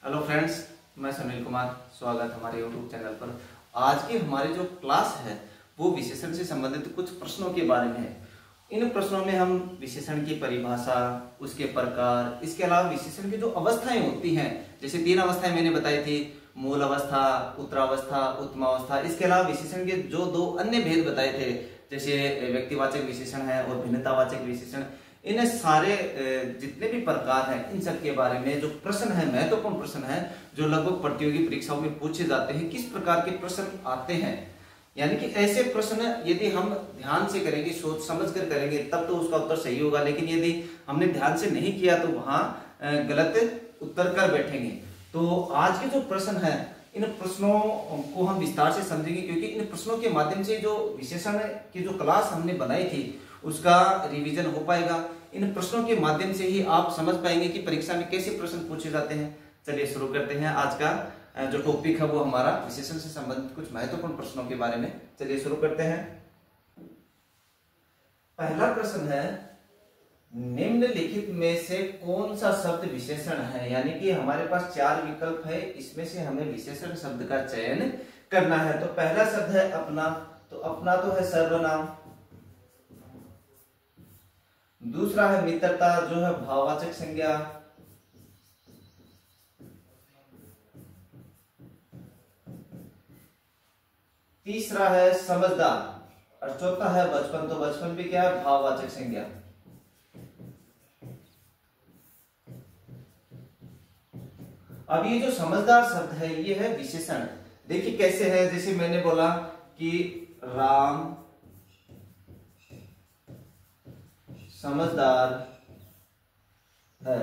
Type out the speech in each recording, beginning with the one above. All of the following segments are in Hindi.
हेलो फ्रेंड्स, मैं सुनील कुमार। स्वागत हमारे यूट्यूब चैनल पर। आज की हमारी जो क्लास है वो विशेषण से संबंधित कुछ प्रश्नों के बारे में है। इन प्रश्नों में हम विशेषण की परिभाषा, उसके प्रकार, इसके अलावा विशेषण की जो अवस्थाएं होती हैं, जैसे 3 अवस्थाएं मैंने बताई थी, मूल अवस्था, उत्तरावस्था, उत्तमावस्था। इसके अलावा विशेषण के जो 2 अन्य भेद बताए थे, जैसे व्यक्तिवाचक विशेषण है और भिन्नतावाचक विशेषण। इन सारे जितने भी प्रकार हैं, इन सब के बारे में जो प्रश्न है, महत्वपूर्ण प्रश्न है, जो लगभग प्रतियोगी परीक्षाओं में पूछे जाते हैं, किस प्रकार के प्रश्न आते हैं। यानी कि ऐसे प्रश्न यदि हम ध्यान से करेंगे, सोच समझ कर करेंगे, तब तो उसका उत्तर सही होगा। लेकिन यदि हमने ध्यान से नहीं किया तो वहां गलत उत्तर कर बैठेंगे। तो आज के जो प्रश्न है, इन प्रश्नों को हम विस्तार से समझेंगे, क्योंकि इन प्रश्नों के माध्यम से जो विशेषण की जो क्लास हमने बनाई थी उसका रिवीजन हो पाएगा। इन प्रश्नों के माध्यम से ही आप समझ पाएंगे कि परीक्षा में कैसे प्रश्न पूछे जाते हैं। चलिए शुरू करते हैं। आज का जो टॉपिक है वो हमारा विशेषण से संबंधित कुछ महत्वपूर्ण प्रश्नों के बारे में। चलिए शुरू करते हैं। पहला प्रश्न है, निम्नलिखित में से कौन सा शब्द विशेषण है। यानी कि हमारे पास 4 विकल्प है, इसमें से हमें विशेषण शब्द का चयन करना है। तो पहला शब्द है अपना। तो अपना तो है सर्वनाम। दूसरा है मित्रता, जो है भाववाचक संज्ञा। तीसरा है समझदार और चौथा है बचपन। तो बचपन भी क्या है, भाववाचक संज्ञा। अब ये जो समझदार शब्द है ये है विशेषण। देखिए कैसे है, जैसे मैंने बोला कि राम समझदार है।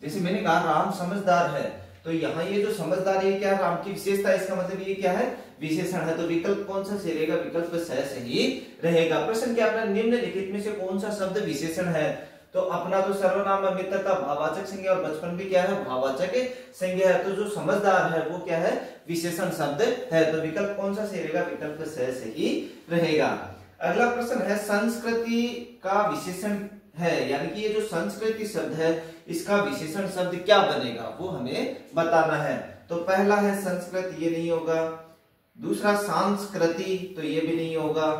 जैसे मैंने कहा राम समझदार है, तो यहाँ ये जो समझदार है क्या है, राम की विशेषता है, इसका मतलब ये क्या है, विशेषण है। तो विकल्प कौन सा सही रहेगा, विकल्प सही रहेगा। प्रश्न क्या है, निम्नलिखित में से कौन सा शब्द विशेषण है। तो अपना तो सर्वनाम है, मित्रता भाववाचक संज्ञा और बचपन भी क्या है, भाववाचक संज्ञा है। तो जो समझदार है वो क्या है, विशेषण शब्द है। तो विकल्प कौन सा सही रहेगा, विकल्प सही रहेगा। अगला प्रश्न है, संस्कृति का विशेषण है। यानी कि ये जो संस्कृति शब्द है इसका विशेषण शब्द क्या बनेगा वो हमें बताना है। तो पहला है संस्कृत, ये नहीं होगा। दूसरा सांस्कृति, तो ये भी नहीं होगा।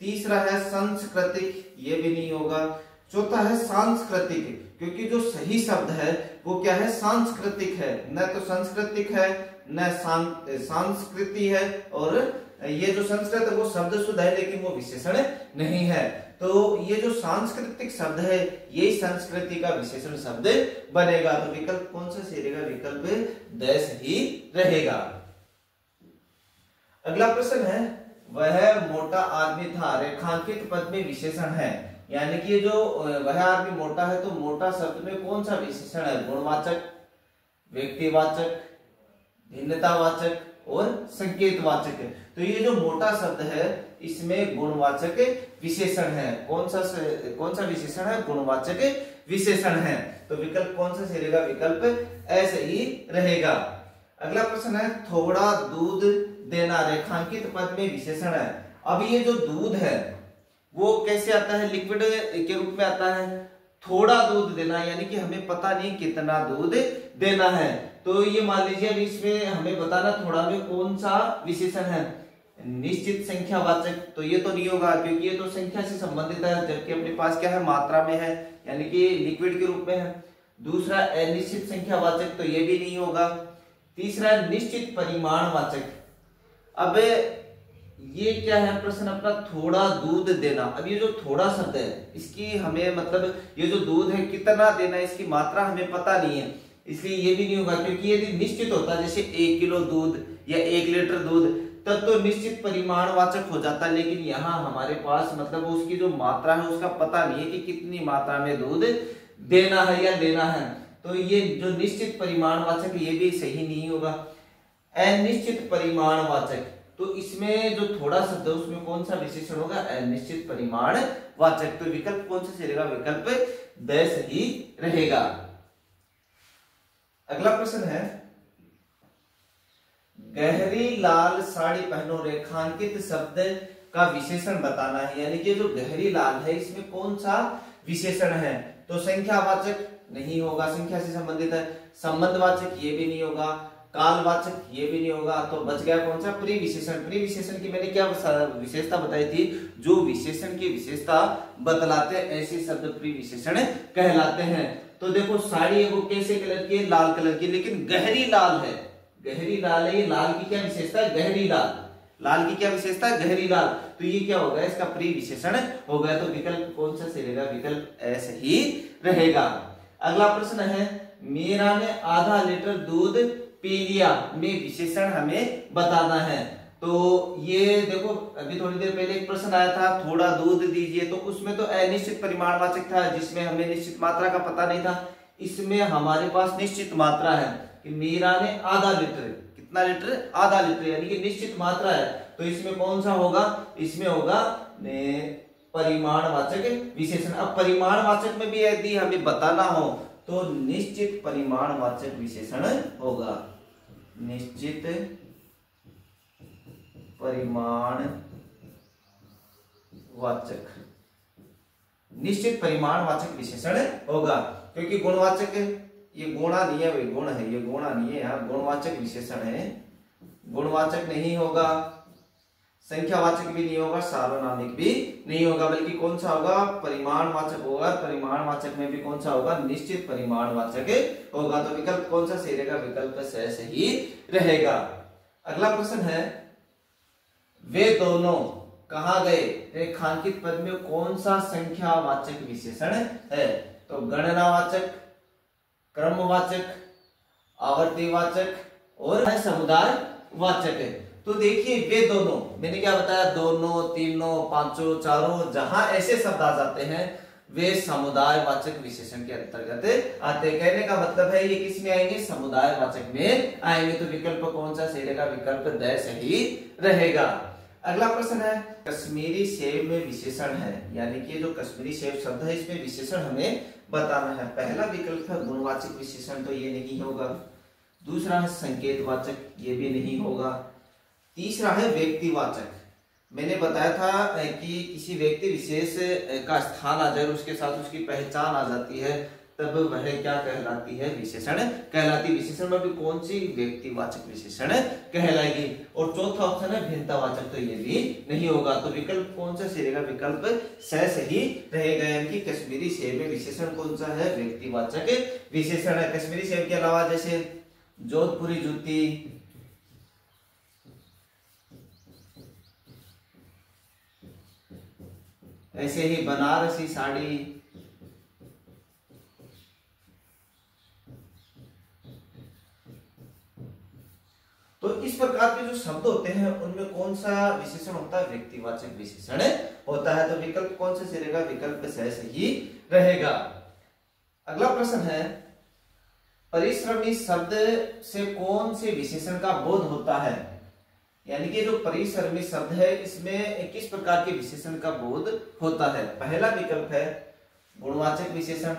तीसरा है सांस्कृतिक, ये भी नहीं होगा। चौथा है सांस्कृतिक, क्योंकि जो सही शब्द है वो क्या है, सांस्कृतिक है। न तो सांस्कृतिक है न संस्कृति है। और ये जो संस्कृत है वो शब्द शुद्ध है लेकिन वो विशेषण नहीं है। तो ये जो सांस्कृतिक शब्द है यही संस्कृति का विशेषण शब्द बनेगा। तो विकल्प कौन सा सही रहेगा, विकल्प द सही रहेगा। अगला प्रश्न है, वह मोटा आदमी था, रेखांकित पद में विशेषण है। यानी कि जो वह आदमी मोटा है, तो मोटा शब्द में कौन सा विशेषण है, गुणवाचक, व्यक्तिवाचक, भिन्नतावाचक और संकेतवाचक। तो ये जो मोटा शब्द है इसमें गुणवाचक विशेषण है। कौन सा विशेषण है, गुणवाचक विशेषण है। तो विकल्प कौन सा सही रहेगा, विकल्प सही रहेगा। अगला प्रश्न है, थोड़ा दूध देना, रेखांकित पद में विशेषण है। अब ये जो दूध है वो कैसे आता है, लिक्विड के रूप में आता है। थोड़ा दूध देना यानी कि हमें पता नहीं कितना दूध देना है। तो ये मान लीजिए अब इसमें हमें बताना थोड़ा में कौन सा विशेषण है, निश्चित संख्यावाचक। तो ये तो नहीं होगा क्योंकि ये तो संख्या से संबंधित है, जबकि अपने पास क्या है, मात्रा में है, यानी कि लिक्विड के रूप में है। दूसरा अनिश्चित संख्यावाचक, तो ये भी नहीं होगा। तीसरा निश्चित परिमाणवाचक। अब ये क्या है प्रश्न अपना, थोड़ा दूध देना। अब ये जो थोड़ा शब्द है इसकी हमें मतलब ये जो दूध है कितना देना, इसकी मात्रा हमें पता नहीं है, इसलिए ये भी नहीं होगा। क्योंकि यदि निश्चित होता, जैसे 1 किलो दूध या 1 लीटर दूध, तब तो निश्चित परिमाणवाचक हो जाता। लेकिन यहाँ हमारे पास मतलब उसकी जो मात्रा है उसका पता नहीं है कि कितनी मात्रा में दूध देना है या लेना है। तो ये जो निश्चित परिमाणवाचक ये भी सही नहीं होगा। अनिश्चित परिमाणवाचक, तो इसमें जो थोड़ा शब्द है उसमें कौन सा विशेषण होगा, अनिश्चित परिमाणवाचक। तो विकल्प कौन सा सही रहेगा, विकल्प द सही रहेगा। अगला प्रश्न है, गहरी लाल साड़ी पहनो, रेखांकित शब्द का विशेषण बताना है। यानी कि जो गहरी लाल है इसमें कौन सा विशेषण है। तो संख्यावाचक नहीं होगा, संख्या से संबंधित है। संबंधवाचक ये भी नहीं होगा, कालवाचक ये भी नहीं होगा, तो बच गया कौन सा? प्रीविशेषण। प्रीविशेषण की मैंने क्या विशेषता बताई थी? जो विशेषण की विशेषता बतलाते ऐसे शब्द प्रीविशेषण कहलाते हैं। तो देखो साड़ी है वो कैसे कलर की है? लाल कलर की, लेकिन गहरी लाल है, गहरी लाल है। ये लाल की क्या विशेषता है? गहरी लाल। लाल की क्या विशेषता है? गहरी लाल। तो ये क्या होगा? इसका प्रीविशेषण होगा। तो विकल्प कौन सा सही रहेगा? विकल्प ऐसे ही रहेगा। अगला प्रश्न है, मीरा ने आधा लीटर दूध पी लिया में विशेषण हमें बताना है। तो ये देखो अभी थोड़ी देर पहले एक प्रश्न आया था, थोड़ा दूध दीजिए, तो उसमें तो अनिश्चित परिमाणवाचक था जिसमें हमें निश्चित मात्रा का पता नहीं था। इसमें हमारे पास निश्चित मात्रा है कि मीरा ने आधा लीटर, कितना लीटर? आधा लीटर, यानी कि निश्चित मात्रा है। तो इसमें कौन सा होगा? इसमें होगा परिमाणवाचक विशेषण। अब परिमाणवाचक में भी यदि हमें बताना हो तो निश्चित परिमाणवाचक विशेषण होगा। निश्चित परिमाणवाचक, निश्चित परिमाणवाचक विशेषण होगा, क्योंकि गुणवाचक ये गुणा नहीं है, भाई गुण है, ये गुणा नहीं है, यहाँ गुणवाचक विशेषण है। गुणवाचक नहीं होगा, संख्यावाचक भी नहीं होगा, सार्वनामिक भी नहीं होगा, बल्कि कौन सा होगा? परिमाणवाचक होगा। परिमाणवाचक में भी कौन सा होगा? निश्चित परिमाणवाचक होगा। तो विकल्प कौन सा सही रहेगा? विकल्प सही रहेगा। अगला प्रश्न है, वे दोनों कहाँ गए? रेखांकित पद में कौन सा संख्यावाचक विशेषण है? तो गणनावाचक, क्रमवाचक, आवर्तीवाचक और समुदायवाचक है। तो देखिए वे दोनों, मैंने क्या बताया? दोनों, तीनों, पांचों, चारों, जहां ऐसे शब्द आ जाते हैं वे समुदायवाचक विशेषण के अंतर्गत आते हैं। कहने का मतलब है ये किस में आएंगे? समुदायवाचक में आएंगे। तो विकल्प कौन सा सही रहेगा? विकल्प द सही रहेगा। अगला प्रश्न है, कश्मीरी सेब में विशेषण है, यानी कि जो कश्मीरी सेब शब्द है इसमें विशेषण हमें बताना है। पहला विकल्प है गुणवाचक विशेषण, तो ये नहीं होगा। दूसरा है संकेतवाचक, ये भी नहीं होगा। तीसरा है व्यक्तिवाचक। मैंने बताया था कि किसी व्यक्ति विशेष का स्थान आ जाए, उसके साथ उसकी पहचान आ जाती है, तब वह क्या कहलाती है? विशेषण कहलाती है। विशेषण में भी कौन सी? व्यक्तिवाचक विशेषण कहलाएगी। और चौथा ऑप्शन है भिन्नतावाचक, तो ये भी नहीं होगा। तो विकल्प कौन सा सही रहेगा? विकल्प सही रहेगा, यानी कि कश्मीरी सेब में विशेषण कौन सा है? व्यक्तिवाचक विशेषण है। कश्मीरी सेब के अलावा जैसे जोधपुरी जूती, ऐसे ही बनारसी साड़ी, तो इस प्रकार के जो शब्द होते हैं उनमें कौन सा विशेषण होता है? व्यक्तिवाचक विशेषण होता है। तो विकल्प कौन सा सही रहेगा? विकल्प सही रहेगा। अगला प्रश्न है, परिश्रमी शब्द से कौन से विशेषण का बोध होता है? यानी कि जो परिश्रमी शब्द है इसमें किस प्रकार के विशेषण का बोध होता है? पहला विकल्प है गुणवाचक विशेषण,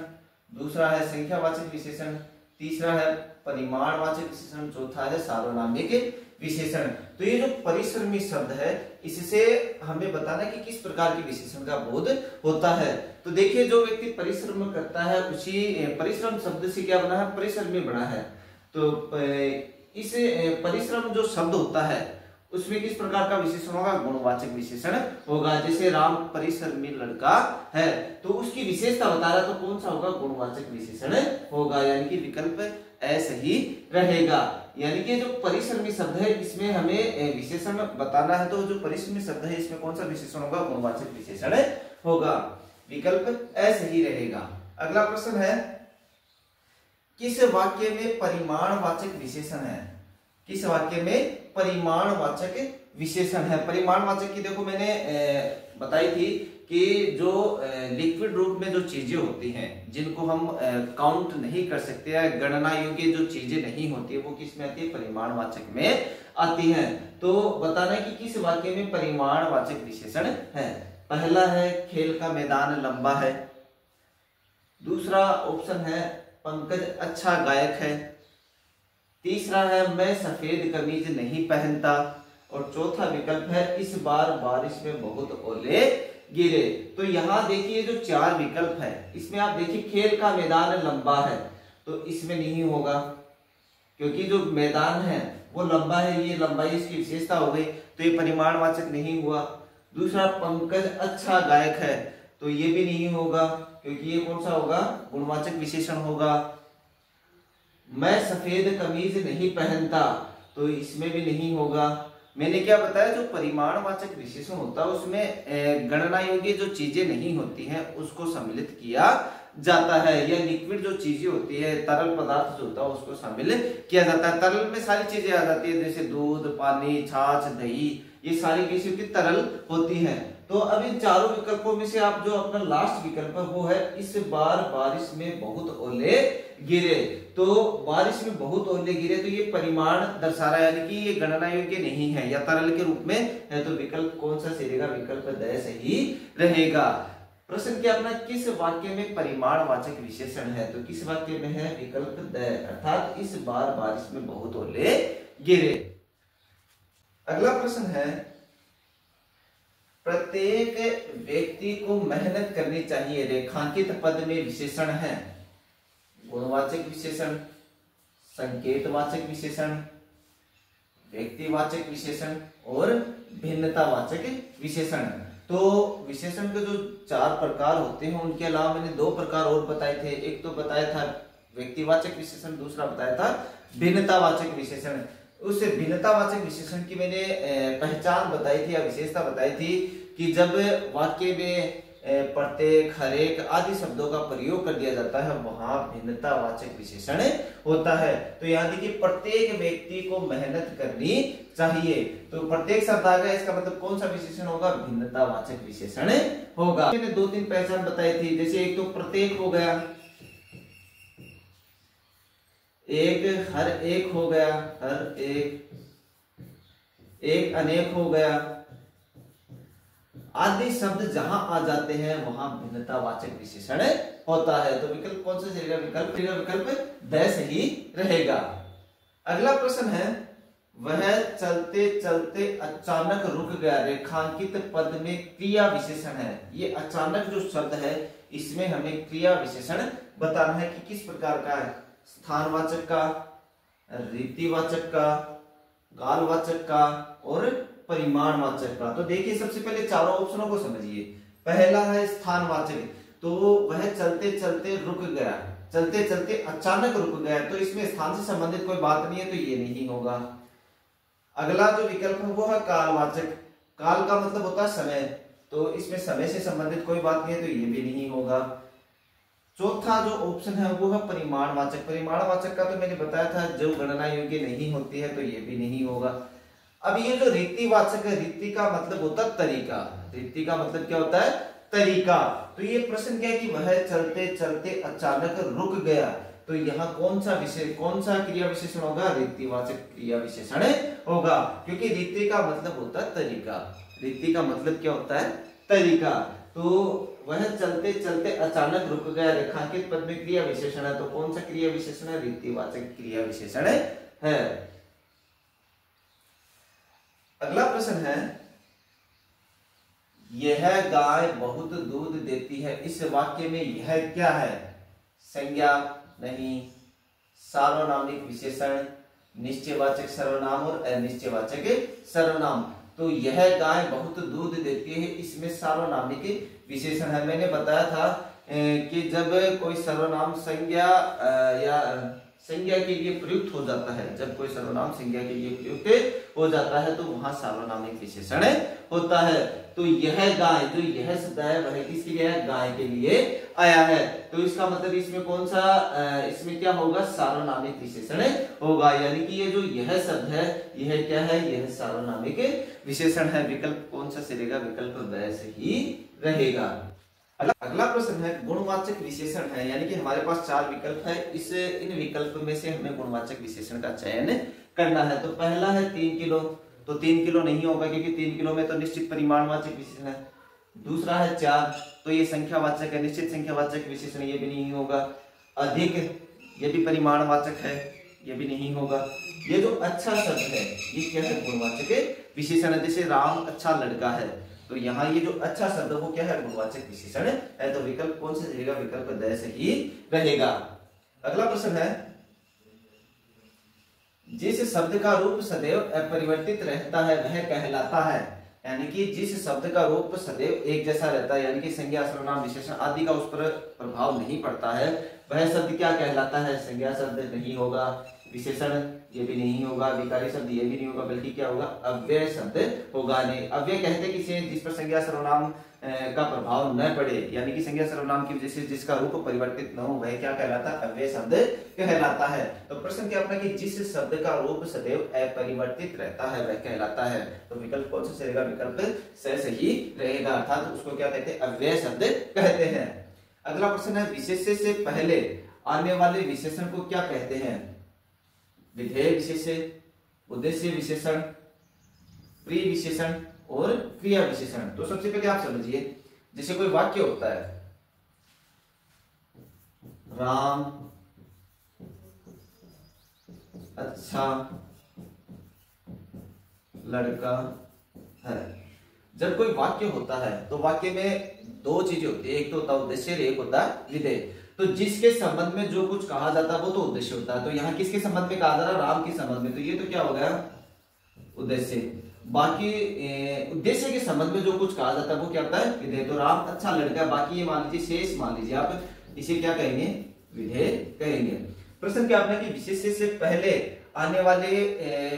दूसरा है संख्यावाचक विशेषण, तीसरा है परिमाणवाचक विशेषण, चौथा है सार्वनामिक विशेषण। तो ये जो परिश्रमी शब्द है इससे हमें बताना कि किस प्रकार के विशेषण का बोध होता है। तो देखिए जो व्यक्ति परिश्रम करता है उसी परिश्रम शब्द से क्या बना है? परिश्रमी बना है। तो इस परिश्रम जो शब्द होता है उसमें किस प्रकार का विशेषण होगा? गुणवाचक विशेषण होगा। जैसे राम परिश्रमी लड़का है, तो उसकी विशेषता बता रहा, तो कौन सा होगा? गुणवाचक विशेषण होगा, यानी कि विकल्प सही रहेगा। यानी कि जो परिश्रमी शब्द है इसमें हमें विशेषण बताना है, तो जो परिश्रमी शब्द है इसमें कौन सा विशेषण होगा? गुणवाचक विशेषण होगा। विकल्प सही रहेगा। अगला प्रश्न है, किस वाक्य में परिमाणवाचक विशेषण है? किस वाक्य में परिमाणवाचक विशेषण है? परिमाणवाचक की देखो मैंने बताई थी कि जो लिक्विड रूप में जो चीजें होती हैं जिनको हम काउंट नहीं कर सकते या गणना योग्य जो चीजें नहीं होती है वो किस में आती है? परिमाणवाचक में आती है। तो बताना है कि किस वाक्य में परिमाणवाचक विशेषण है। पहला है खेल का मैदान लंबा है, दूसरा ऑप्शन है पंकज अच्छा गायक है, तीसरा है मैं सफेद कमीज नहीं पहनता, और चौथा विकल्प है इस बार बारिश में बहुत ओले गिरे। तो यहाँ देखिए जो चार विकल्प है इसमें आप देखिए खेल का मैदान लंबा है, तो इसमें नहीं होगा, क्योंकि जो मैदान है वो लंबा है, ये लंबाई इसकी विशेषता हो गई, तो ये परिमाणवाचक नहीं हुआ। दूसरा, पंकज अच्छा गायक है, तो ये भी नहीं होगा, क्योंकि ये कौन सा होगा, गुणवाचक विशेषण होगा। मैं सफेद कमीज नहीं पहनता, तो इसमें भी नहीं होगा। मैंने क्या बताया, जो परिमाणवाचक विशेषण होता है उसमें गणना योग्य जो चीजें नहीं होती हैं उसको सम्मिलित किया जाता है, या लिक्विड जो चीजें होती है, तरल पदार्थ जो होता है उसको शामिल किया जाता है। तरल में सारी चीजें आ जाती है, जैसे दूध, पानी, छाछ, दही, ये सारी चीजें की तरल होती हैं। तो अब इन चारों विकल्पों में से आप जो अपना लास्ट विकल्प है वो है, इस बार बारिश में बहुत ओले गिरे। तो बारिश में बहुत ओले गिरे, तो ये परिमाण दर्शा रहा है, यानी कि ये गणना योग्य नहीं है या तरल के रूप में है, तो विकल्प कौन सा सही रहेगा, विकल्प द सही रहेगा। प्रश्न क्या अपना, किस वाक्य में परिमाणवाचक विशेषण है, तो किस वाक्य में है, विकल्प द, अर्थात इस बार बारिश में बहुत ओले गिरे। अगला प्रश्न है, प्रत्येक व्यक्ति को मेहनत करनी चाहिए, रेखांकित पद में विशेषण है, गुणवाचक विशेषण, संकेतवाचक विशेषण, व्यक्तिवाचक विशेषण और भिन्नतावाचक विशेषण। तो विशेषण के जो 4 प्रकार होते हैं उनके अलावा मैंने 2 प्रकार और बताए थे। एक तो बताया था व्यक्तिवाचक विशेषण, दूसरा बताया था भिन्नतावाचक विशेषण। उस भिन्नतावाचक विशेषण की मैंने पहचान बताई थी या विशेषता बताई थी कि जब वाक्य में प्रत्येक, हरेक आदि शब्दों का प्रयोग कर दिया जाता है वहां भिन्नतावाचक विशेषण होता है। तो यहाँ देखिए, प्रत्येक व्यक्ति को मेहनत करनी चाहिए, तो प्रत्येक शब्द आ गया, इसका मतलब कौन सा विशेषण होगा, भिन्नतावाचक विशेषण होगा। मैंने 2-3 पहचान बताई थी, जैसे एक तो प्रत्येक हो गया, एक हर एक हो गया, हर एक अनेक हो गया, आदि शब्द जहां आ जाते हैं वहां भिन्नतावाचक विशेषण होता है। तो विकल्प कौन सा चलेगा, विकल्प द सही रहेगा। अगला प्रश्न है, वह चलते चलते अचानक रुक गया, रेखांकित पद में क्रिया विशेषण है। ये अचानक जो शब्द है इसमें हमें क्रिया विशेषण बताना है कि किस प्रकार का है, स्थानवाचक का, रीतिवाचक का, कालवाचक का और परिमाणवाचक का। तो देखिए, सबसे पहले चारों ऑप्शनों को समझिए। पहला है स्थानवाचक, तो वह चलते चलते रुक गया, चलते चलते अचानक रुक गया, तो इसमें स्थान से संबंधित कोई बात नहीं है, तो ये नहीं होगा। अगला जो विकल्प है वो है कालवाचक, काल का मतलब होता है समय, तो इसमें समय से संबंधित कोई बात नहीं है, तो ये भी नहीं होगा। चौथा जो ऑप्शन है वो है परिमाणवाचक, परिमाणवाचक का तो मैंने बताया था जो गणना योग्य नहीं होती है, तो ये भी नहीं होगा। अब ये जो रीतिवाचक है, रीति का मतलब होता है तरीका, रीति का मतलब क्या होता है, तरीका। तो ये प्रश्न क्या है कि वह चलते चलते अचानक रुक गया, तो यहाँ कौन सा क्रिया विशेषण होगा, रीतिवाचक क्रिया विशेषण होगा, क्योंकि रीति का मतलब होता है तरीका, रीति का मतलब क्या होता है, तरीका। तो वह चलते चलते अचानक रुक गया, रेखांकित पद में क्रिया विशेषण है, तो कौन सा क्रिया विशेषण है, रीतिवाचक क्रिया विशेषण है। अगला प्रश्न है, यह गाय बहुत दूध देती है, इस वाक्य में यह क्या है, संज्ञा नहीं, सार्वनामिक विशेषण, निश्चयवाचक सर्वनाम और अनिश्चयवाचक सर्वनाम। तो यह गाय बहुत दूध देती है, इसमें सार्वनामिक विशेषण है। मैंने बताया था कि जब कोई सर्वनाम संज्ञा या संज्ञा के लिए प्रयुक्त हो जाता है, जब कोई सर्वनाम संज्ञा के लिए प्रयुक्त हो जाता है तो वहां सार्वनामिक विशेषण होता है। तो यह गाय, जो यह शब्द है वह किसके लिए है, गाय के लिए आया है, तो इसका मतलब इसमें कौन सा, इसमें क्या होगा, सार्वनामिक विशेषण होगा, यानी कि ये जो यह शब्द है यह क्या है, यह सार्वनामिक विशेषण है। विकल्प कौन सा चलेगा, विकल्प द सही रहेगा। अगला प्रश्न है, गुणवाचक विशेषण है, यानी कि हमारे पास 4 विकल्प है, इन विकल्प में से हमें गुणवाचक विशेषण का चयन करना है। तो पहला है 3 किलो, तो 3 किलो नहीं होगा क्योंकि 3 किलो में तो निश्चित परिमाणवाचक विशेषण है। दूसरा है 4, तो ये संख्यावाचक है, निश्चित संख्यावाचक विशेषण, ये भी नहीं होगा। अधिक, ये भी परिमाणवाचक है, ये भी नहीं होगा। ये जो अच्छा शब्द है ये क्या है, गुणवाचक विशेषण है, जैसे राम अच्छा लड़का है, तो यहाँ ये जो अच्छा शब्द है वो क्या है, गुणवाचक विशेषण है। तो विकल्प कौन सा रहेगा, विकल्प द सही रहेगा। अगला प्रश्न है, जिस शब्द का रूप सदैव अपरिवर्तित रहता है वह कहलाता है। यानी कि जिस शब्द का रूप सदैव एक जैसा रहता है, यानी कि संज्ञा सर्वनाम विशेषण आदि का उस पर प्रभाव नहीं पड़ता है, वह शब्द क्या कहलाता है? संज्ञा शब्द नहीं होगा, विशेषण ये भी नहीं होगा, विकारी शब्द ये भी नहीं होगा, बल्कि क्या होगा? अव्यय शब्द होगा। नहीं, अव्यय कहते किसे? जिस पर संज्ञा सर्वनाम का प्रभाव न पड़े, यानी कि संज्ञा सर्वनाम की वजह से जिसका रूप परिवर्तित न हो, वह क्या कहलाता है? अव्यय शब्द कहलाता है। तो प्रश्न क्या अपना कि जिस शब्द का रूप सदैव अपरिवर्तित रहता है वह कहलाता है। तो विकल्प कौन सा रहेगा? विकल्प सही रहेगा, अर्थात उसको क्या कहते हैं? अव्यय शब्द कहते हैं। अगला प्रश्न है, विशेष्य से पहले आने वाले विशेषण को क्या कहते हैं? विधेय विशेष्य, उद्देश्य विशेषण, प्रिय विशेषण और क्रिया विशेषण। तो सबसे पहले आप समझिए, जैसे कोई वाक्य होता है, राम अच्छा लड़का है। जब कोई वाक्य होता है तो वाक्य में दो चीजें होती है, एक तो होता है उद्देश्य, एक होता है विधेय। तो जिसके संबंध में जो कुछ कहा जाता है वो तो उद्देश्य होता है। तो यहाँ किसके संबंध में कहा जा रहा है? राम के संबंध में, तो ये तो क्या हो गया? उद्देश्य। बाकी उद्देश्य के संबंध में जो कुछ कहा जाता है वो क्या होता है? विधेय। तो राम अच्छा लड़का, बाकी ये मान लीजिए शेष मान लीजिए आप, इसे क्या कहेंगे? विधेय कहेंगे। प्रश्न क्या आपने कि विशेष्य से पहले आने वाले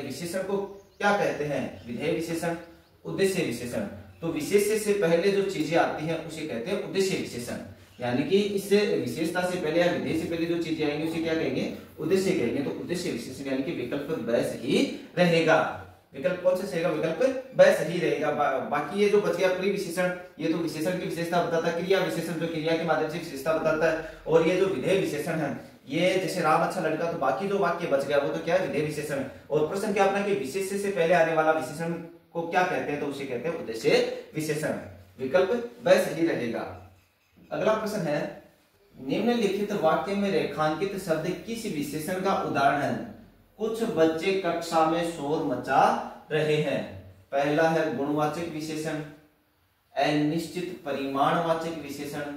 विशेषण को क्या कहते हैं? विधेय विशेषण, उद्देश्य विशेषण। तो विशेष्य से पहले जो चीजें आती हैं उसे कहते हैं उद्देश्य विशेषण। यानी कि इससे विशेषता से पहले या विधेय से पहले जो चीजें आएंगी उसे क्या कहेंगे? उद्देश्य कहेंगे। तो उद्देश्य विशेषण यानी कि विकल्प ब सही रहेगा। विकल्प कौन सा रहेगा? विकल्प ब सही रहेगा। बाकी ये जो बच गया प्रिय विशेषण, ये तो विशेषण की विशेषता बताता है, क्रिया विशेषण जो क्रिया के माध्यम से विशेषता बताता है, और ये जो विधेय विशेषण है, ये जैसे राम अच्छा लड़का, तो बाकी जो वाक्य बच गया वो तो क्या है? विधेय विशेषण। और प्रश्न क्या अपना कि विशेष्य से पहले आने वाला विशेषण को क्या कहते हैं? तो उसे कहते हैं उद्देश्य विशेषण। विकल्प ब सही रहेगा। अगला प्रश्न है, निम्नलिखित वाक्य में रेखांकित शब्द किस विशेषण का उदाहरण है? कुछ बच्चे कक्षा में शोर मचा रहे हैं। पहला है गुणवाचक विशेषण, अनिश्चित परिमाणवाचक विशेषण,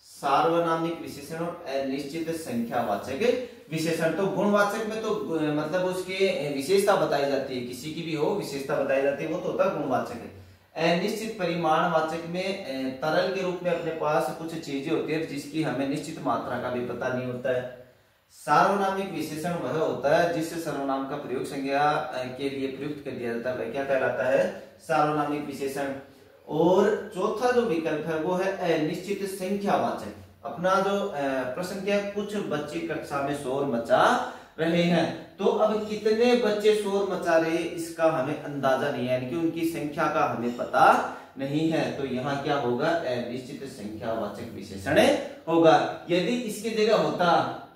सार्वनामिक विशेषण और अनिश्चित संख्यावाचक विशेषण। तो गुणवाचक में तो मतलब उसके विशेषता बताई जाती है, किसी की भी हो विशेषता बताई जाती है, वो तो होता है गुणवाचक। अनिश्चित परिमाणवाचक में तरल के रूप में अपने पास कुछ चीजें होती है जिसकी हमें निश्चित मात्रा का भी पता नहीं होता है। सार्वनामिक विशेषण वह होता है जिससे सर्वनाम का प्रयोग संज्ञा के लिए प्रयुक्त कर दिया जाता है, क्या कहलाता है? सार्वनामिक विशेषण। और चौथा जो विकल्प है वो है अनिश्चित संख्यावाचक। अपना जो प्रश्न क्या है? कुछ बच्चे कक्षा में शोर मचा रहे हैं। तो अब कितने बच्चे शोर मचा रहे इसका हमें अंदाजा नहीं है, यानी कि उनकी संख्या का हमें पता नहीं है। तो यहाँ क्या होगा? अनिश्चित संख्यावाचक विशेषण होगा। यदि इसकी जगह होता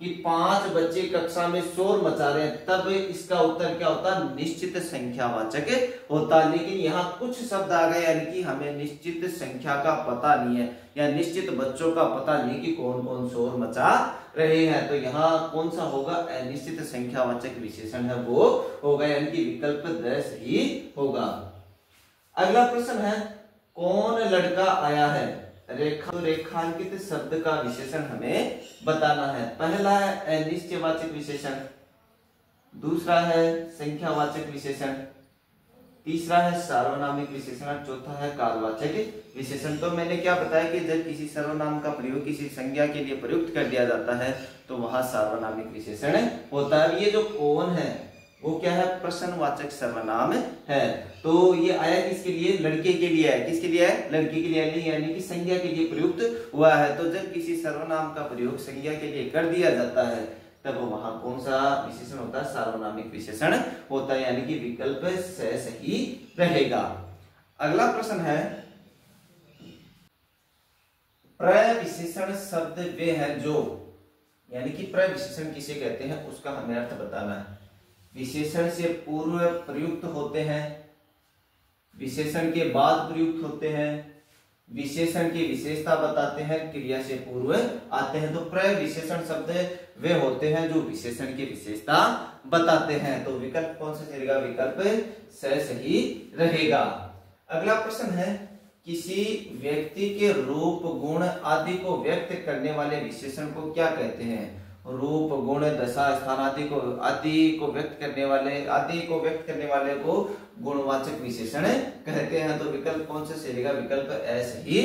कि 5 बच्चे कक्षा में शोर मचा रहे हैं, तब इसका उत्तर क्या होता? निश्चित संख्यावाचक होता। लेकिन यहाँ कुछ शब्द आ गए, यानी कि हमें निश्चित संख्या का पता नहीं है या निश्चित बच्चों का पता नहीं कि कौन कौन शोर मचा रहे हैं। तो यहाँ कौन सा होगा? अनिश्चित संख्यावाचक विशेषण है वो होगा, यानी कि विकल्प द सही होगा। अगला प्रश्न है, कौन लड़का आया है? रेखांकित शब्द का विशेषण हमें बताना है। पहला है अनिश्चयवाचक विशेषण, दूसरा है संख्यावाचक विशेषण, तीसरा है सार्वनामिक विशेषण, चौथा है कालवाचक विशेषण। तो मैंने क्या बताया कि जब किसी सर्वनाम का प्रयोग किसी संज्ञा के लिए प्रयुक्त कर दिया जाता है तो वहां सार्वनामिक विशेषण होता है। ये जो कौन है वो क्या है? प्रश्नवाचक सर्वनाम है। तो ये आया किसके लिए? लड़के के लिए है। किसके लिए है? लड़के के लिए, यानी कि संज्ञा के लिए प्रयुक्त हुआ है। तो जब किसी सर्वनाम का प्रयोग संज्ञा के लिए कर दिया जाता है तब वहां कौन सा विशेषण होता है? सार्वनामिक विशेषण होता है, यानी कि विकल्प सही रहेगा। अगला प्रश्न है, प्रविशेषण शब्द वे हैं जो, यानी कि प्रविशेषण किसे कहते हैं उसका हमें अर्थ बताना है। विशेषण से पूर्व प्रयुक्त होते हैं, विशेषण के बाद प्रयुक्त होते हैं, विशेषण की विशेषता बताते हैं, क्रिया से पूर्व आते हैं। तो प्रविशेषण शब्द वे होते हैं जो विशेषण की विशेषता बताते हैं। तो विकल्प कौन सा रहेगा? विकल्प सही रहेगा। अगला प्रश्न है, किसी व्यक्ति के रूप गुण आदि को व्यक्त करने वाले विशेषण को क्या कहते हैं? रूप, गुण, दशा, स्थान आदि को व्यक्त करने वाले को गुणवाचक विशेषण कहते हैं। तो विकल्प कौन सा सही रहेगा? विकल्प ऐसे ही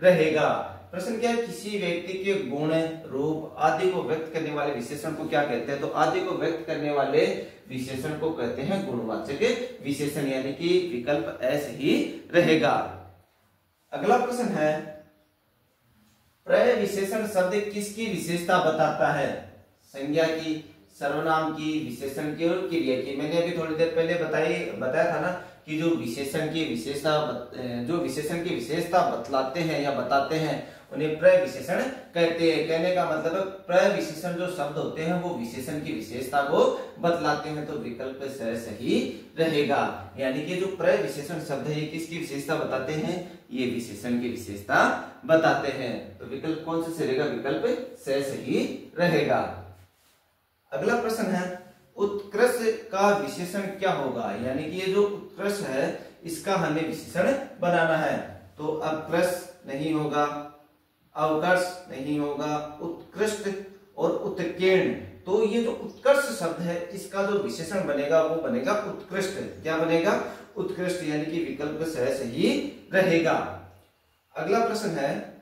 रहेगा। प्रश्न क्या है? किसी व्यक्ति के गुण, रूप आदि को व्यक्त करने वाले विशेषण को क्या कहते हैं? तो आदि को व्यक्त करने वाले विशेषण को कहते हैं गुणवाचक विशेषण, यानी कि विकल्प ऐसे ही रहेगा। अगला प्रश्न है, प्रविशेषण शब्द किसकी विशेषता बताता है? संज्ञा की, सर्वनाम की, विशेषण की और क्रिया की। मैंने अभी थोड़ी देर पहले बताया था ना कि जो विशेषण की विशेषता बतलाते हैं या बताते हैं उन्हें प्रविशेषण कहते हैं। कहने का मतलब प्रविशेषण जो शब्द होते हैं वो विशेषण की विशेषता को बतलाते हैं। तो विकल्प सही रहेगा, यानी कि जो प्रविशेषण शब्द है ये किसकी विशेषता बताते हैं? ये विशेषण की विशेषता बताते हैं। तो विकल्प कौन सा सही रहेगा? विकल्प सही रहेगा। अगला प्रश्न है, उत्कृष्ट का विशेषण क्या होगा? यानी कि ये जो उत्कृष्ट है इसका हमें विशेषण बनाना है। तो उत्कृष्ट नहीं होगा, अवकर्ष नहीं होगा, उत्कृष्ट और उत्कीर्ण। तो ये जो उत्कर्ष शब्द है इसका जो विशेषण बनेगा वो बनेगा उत्कृष्ट। क्या बनेगा? उत्कृष्ट, यानी कि विकल्प सही रहेगा। अगला प्रश्न है,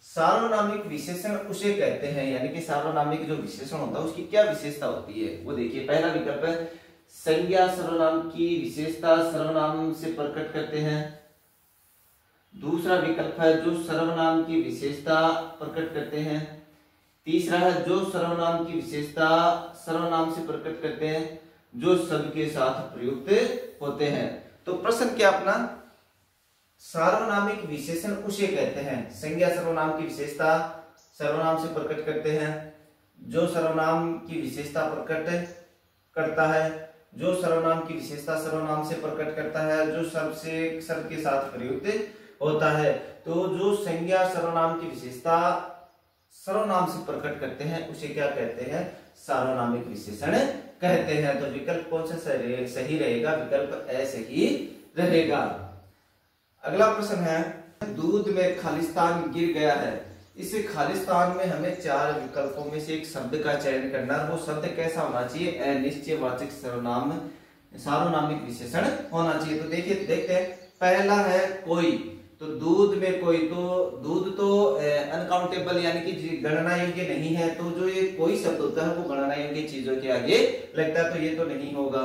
सार्वनामिक विशेषण उसे कहते हैं, यानी कि सार्वनामिक जो विशेषण होता है उसकी क्या विशेषता होती है? वो देखिए, पहला विकल्प है संज्ञा सर्वनाम की विशेषता सर्वनाम से प्रकट करते हैं। दूसरा विकल्प है जो सर्वनाम की विशेषता प्रकट करते हैं। तीसरा है जो सर्वनाम की विशेषता सर्वनाम से प्रकट करते हैं जो शब्द के साथ प्रयुक्त होते हैं। तो प्रश्न क्या अपना, सार्वनामिक विशेषण उसे कहते हैं, संज्ञा सर्वनाम की विशेषता सर्वनाम से प्रकट करते हैं, जो सर्वनाम की विशेषता प्रकट करता है, जो सर्वनाम की विशेषता सर्वनाम से प्रकट करता है, जो शब्द के साथ प्रयुक्त होता है। तो जो संज्ञा सर्वनाम की विशेषता सर्वनाम से प्रकट करते हैं उसे क्या कहते हैं? सार्वनामिक विशेषण कहते हैं। तो विकल्प कौन सा सही रहेगा? विकल्प ऐसे ही रहेगा। अगला प्रश्न है, दूध में खालिस्तान गिर गया है। इस खालिस्तान में हमें चार विकल्पों में से एक शब्द का चयन करना है। वो शब्द कैसा होना चाहिए? अनिश्चयवाचक सर्वनाम सार्वनामिक विशेषण होना चाहिए। तो देखिए, देखते हैं। पहला है कोई, तो दूध में कोई, तो दूध तो अनकाउंटेबल यानी कि गणना योग्य नहीं है। तो जो ये कोई शब्द होता है वो गणना योग्य चीजों के आगे लगता है, तो ये तो नहीं होगा।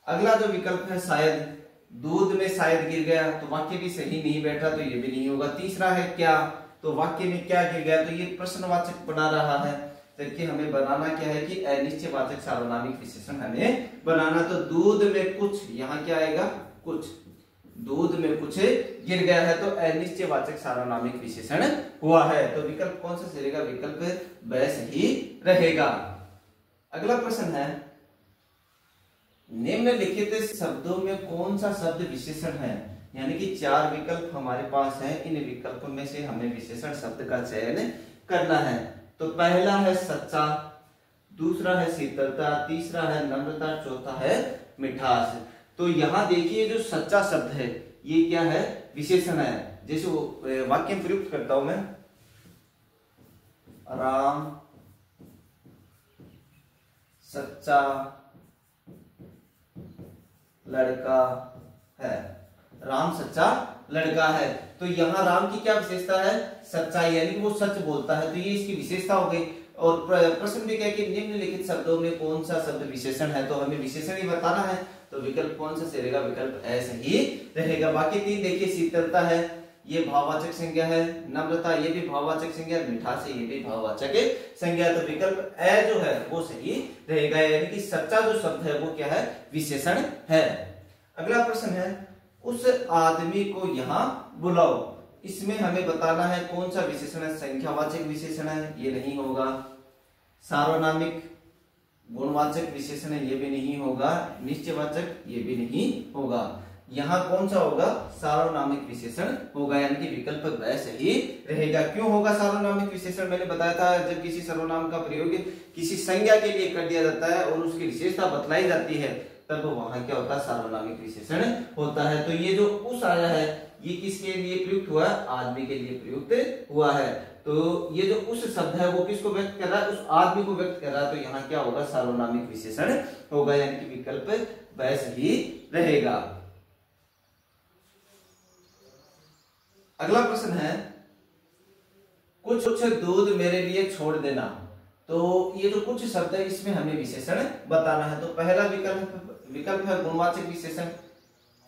अगला जो विकल्प है शायद, दूध में शायद गिर गया, तो वाक्य भी सही नहीं बैठा, तो ये भी नहीं होगा। तीसरा है क्या, तो वाक्य में क्या गिर गया, तो ये प्रश्नवाचक बना रहा है। जबकि हमें बनाना क्या है कि अनिश्चयवाचक सार्वनामिक विशेषण हमें बनाना। तो दूध में कुछ, यहाँ क्या आएगा? कुछ। दूध में कुछ गिर गया है तो अनिश्चयवाचक सार्वनामिक विशेषण हुआ है। तो विकल्प कौन सा सही रहेगा? विकल्प ब सही रहेगा। अगला प्रश्न है, निम्नलिखित शब्दों में कौन सा शब्द विशेषण है? यानी कि चार विकल्प हमारे पास हैं, इन विकल्पों में से हमें विशेषण शब्द का चयन करना है। तो पहला है सच्चा, दूसरा है शीतलता, तीसरा है नम्रता, चौथा है मिठास। तो यहां देखिए, जो सच्चा शब्द है ये क्या है? विशेषण है। जैसे वाक्य में प्रयुक्त करता हूं मैं, राम सच्चा लड़का है। राम सच्चा लड़का है। तो यहाँ राम की क्या विशेषता है? सच्चाई, यानी कि वो सच बोलता है, तो ये इसकी विशेषता हो गई। और प्रश्न भी क्या है कि निम्नलिखित शब्दों में कौन सा शब्द विशेषण है? तो हमें विशेषण ही बताना है। तो विकल्प कौन सा सही रहेगा? विकल्प ऐसे ही रहेगा। बाकी तीन देखिए, शीतलता है ये भाववाचक संज्ञा है, नम्रता ये भी भाववाचक संज्ञा, मिठास है ये भी भाववाचक संज्ञा। तो विकल्प ए जो है वो सही रहेगा, यानी कि सच्चा जो शब्द है वो क्या है? विशेषण है। अगला प्रश्न है, उस आदमी को यहाँ बुलाओ। इसमें हमें बताना है कौन सा विशेषण है? संख्यावाचक विशेषण है, ये नहीं होगा। सार्वनामिक गुणवाचक विशेषण है, ये भी नहीं होगा। निश्चयवाचक, ये भी नहीं होगा। यहाँ कौन सा होगा? सार्वनामिक विशेषण होगा, यानी कि विकल्प ब सही रहेगा। क्यों होगा सार्वनामिक विशेषण? मैंने बताया था, जब किसी सर्वनाम का प्रयोग किसी संज्ञा के लिए कर दिया जाता है और उसकी विशेषता बतलाई जाती है, तब वहां क्या होता है? सार्वनामिक विशेषण होता है। तो ये जो उस आया है ये किसके लिए प्रयुक्त हुआ है? आदमी के लिए प्रयुक्त हुआ है। तो ये जो उस शब्द है वो किसको व्यक्त कर रहा है, उस आदमी को व्यक्त कर रहा है, तो यहाँ क्या होगा, सार्वनामिक विशेषण होगा, यानी कि विकल्प वह सही रहेगा। अगला प्रश्न है, कुछ दूध मेरे लिए छोड़ देना। तो ये जो कुछ शब्द है इसमें हमें विशेषण बताना है। तो पहला विकल्प है गुणवाचक विशेषण,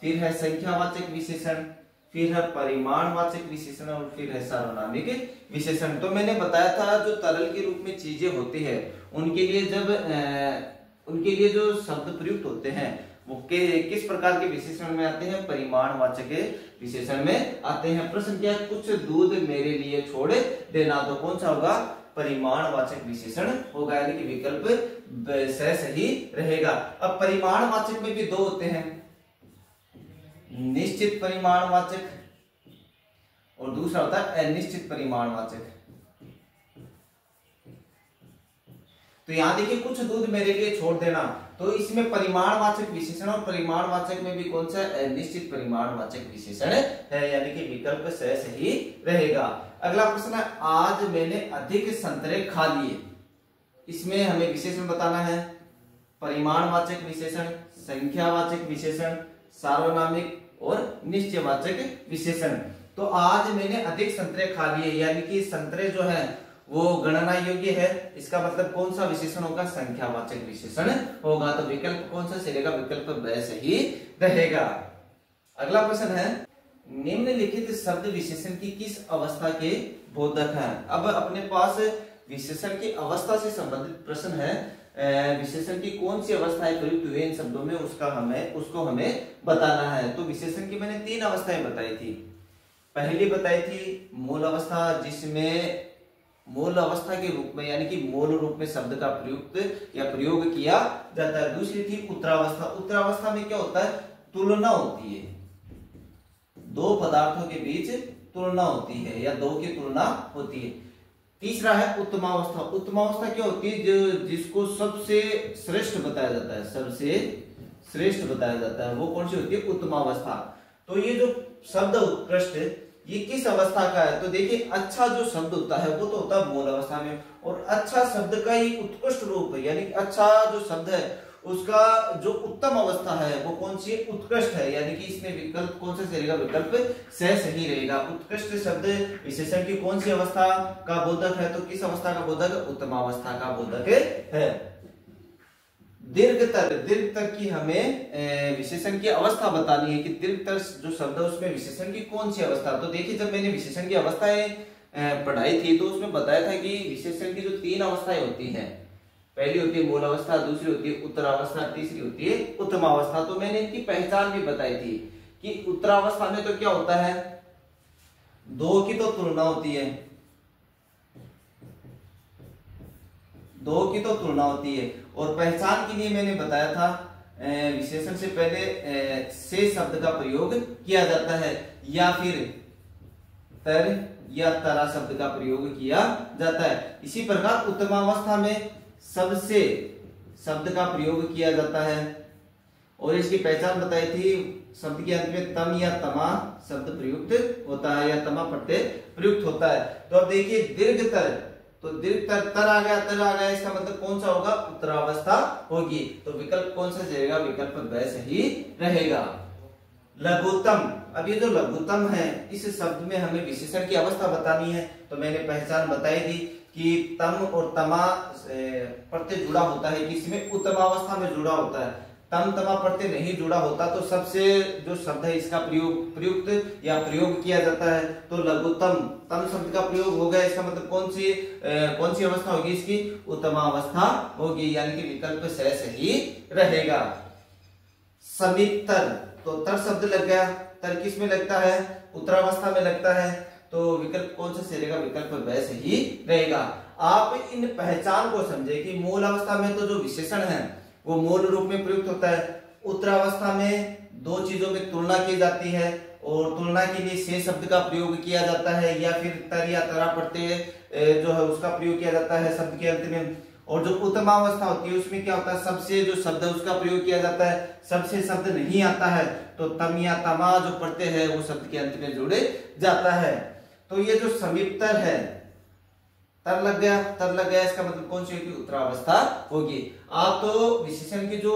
फिर है संख्यावाचक विशेषण, फिर है परिमाणवाचक विशेषण और फिर है सार्वनामिक विशेषण। तो मैंने बताया था जो तरल के रूप में चीजें होती है उनके लिए जो शब्द प्रयुक्त होते हैं वो किस प्रकार के विशेषण में आते हैं, परिमाणवाचक विशेषण में आते हैं। प्रश्न क्या है, कुछ दूध मेरे लिए छोड़ देना, तो कौन सा होगा, परिमाणवाचक विशेषण होगा, यानी कि विकल्प सही रहेगा। अब परिमाणवाचक में भी दो होते हैं, निश्चित परिमाणवाचक और दूसरा होता है अनिश्चित परिमाणवाचक। तो यहां देखिए, कुछ दूध मेरे लिए छोड़ देना, तो इसमें परिमाणवाचक विशेषण और परिमाणवाचक में भी कौन सा निश्चित परिमाणवाचक विशेषण है, यानी कि विकल्प सही रहेगा। अगला प्रश्न है, आज मैंने अधिक संतरे खा लिए। इसमें हमें विशेषण बताना है, परिमाणवाचक विशेषण, संख्यावाचक विशेषण, सार्वनामिक और निश्चयवाचक विशेषण। तो आज मैंने अधिक संतरे खा लिए, यानी कि संतरे जो है वो गणना योग्य है, इसका मतलब कौन सा विशेषण होगा, संख्यावाचक विशेषण होगा। तो विकल्प कौन सा सही रहेगा, विकल्प ब सही रहेगा। अगला प्रश्न है, निम्नलिखित शब्द विशेषण की किस अवस्था के बोधक हैं। अब अपने पास विशेषण की अवस्था से संबंधित प्रश्न है, विशेषण की कौन सी अवस्थाएं प्रयुक्त हुए इन शब्दों में उसको हमें बताना है। तो विशेषण की मैंने 3 अवस्थाएं बताई थी। पहली बताई थी मूल अवस्था, जिसमें मूल अवस्था के रूप में यानी कि मूल रूप में शब्द का प्रयुक्त या प्रयोग किया जाता है। दूसरी थी उत्तरावस्था। उत्तरावस्था में क्या होता है, तुलना होती है, दो पदार्थों के बीच तुलना होती है या दो की तुलना होती है। तीसरा है उत्तमावस्था। उत्तमावस्था क्या होती है, जो जिसको सबसे श्रेष्ठ बताया जाता है, सबसे श्रेष्ठ बताया जाता है, वो कौन सी होती है, उत्तमावस्था। तो ये जो शब्द उत्कृष्ट, ये किस अवस्था का है, तो देखिए अच्छा जो शब्द होता है वो तो होता है मूल अवस्था में, और अच्छा शब्द का ही उत्कृष्ट रूप है, यानी अच्छा जो शब्द है उसका जो उत्तम अवस्था है वो कौन सी है, उत्कृष्ट है, यानी कि इसमें विकल्प कौन सा रहेगा, विकल्प सही रहेगा। उत्कृष्ट शब्द विशेषण की कौन सी अवस्था का बोधक है, तो किस अवस्था का बोधक, उत्तमावस्था का बोधक है। दीर्घतर की हमें विशेषण की अवस्था बतानी है कि दीर्घतर जो शब्द है उसमें विशेषण की कौन सी अवस्था। तो देखिए, जब मैंने विशेषण की अवस्थाएं पढ़ाई थी तो उसमें बताया था कि विशेषण की जो 3 अवस्थाएं होती हैं, पहली होती है मूल अवस्था, दूसरी होती है उत्तरावस्था, तीसरी होती है उत्तमावस्था। तो मैंने इनकी पहचान भी बताई थी कि उत्तरावस्था में तो क्या होता है, दो की तो तुलना होती है, दो की तो तुलना होती है। और पहचान के लिए मैंने बताया था विशेषण से पहले से शब्द का प्रयोग किया जाता है या फिर तर या तरा शब्द का प्रयोग किया जाता है। इसी प्रकार उत्तमावस्था में सबसे शब्द का प्रयोग किया जाता है और इसकी पहचान बताई थी, शब्द के अंत में तम या तमा शब्द प्रयुक्त होता है या तमा प्रत्यय प्रयुक्त होता है। तो अब देखिए दीर्घतर, तो दीर्घतर तर आ गया, तर आ गया, इसका मतलब कौन सा होगा, उत्तरावस्था होगी। तो विकल्प कौन सा रहेगा, विकल्प ब सही रहेगा। लघुत्तम, अब ये जो लघुत्तम है इस शब्द में हमें विशेषण की अवस्था बतानी है। तो मैंने पहचान बताई थी कि तम और तमा प्रत्यय जुड़ा होता है, किसमें, उत्तमावस्था में जुड़ा होता है। तम तमा प्रत्यय नहीं जुड़ा होता तो सबसे जो शब्द है इसका प्रयुक्त या प्रयोग किया जाता है। तो लघुत्तम, तम शब्द का प्रयोग हो गया, इसका मतलब कौन सी अवस्था होगी इसकी, उत्तमावस्था होगी, यानी कि विकल्प सही रहेगा। समीपतर, तो तर शब्द लग गया, तर किस में लगता है, उत्तरावस्था में लगता है, तो विकल्प कौन सा सही रहेगा, विकल्प ब सही रहेगा। आप इन पहचान को समझे कि मूल अवस्था में तो जो विशेषण है वो मूल रूप में प्रयुक्त होता है, उत्तरावस्था में दो चीजों में तुलना की जाती है और तुलना के लिए से शब्द का प्रयोग किया जाता है या फिर तर या तरा प्रत्यय जो है उसका प्रयोग किया जाता है शब्द के अंत में। और जो उत्तमावस्था होती है उसमें क्या होता है, सबसे जो शब्द है उसका प्रयोग किया जाता है, सबसे शब्द नहीं आता है तो तम या तमा जो प्रत्यय है वो शब्द के अंत में जुड़े जाता है। तो ये जो समीपतर है तर लग गया, तर लग गया, इसका मतलब कौन सी होगी, उत्तरावस्था होगी। आप तो विशेषण की जो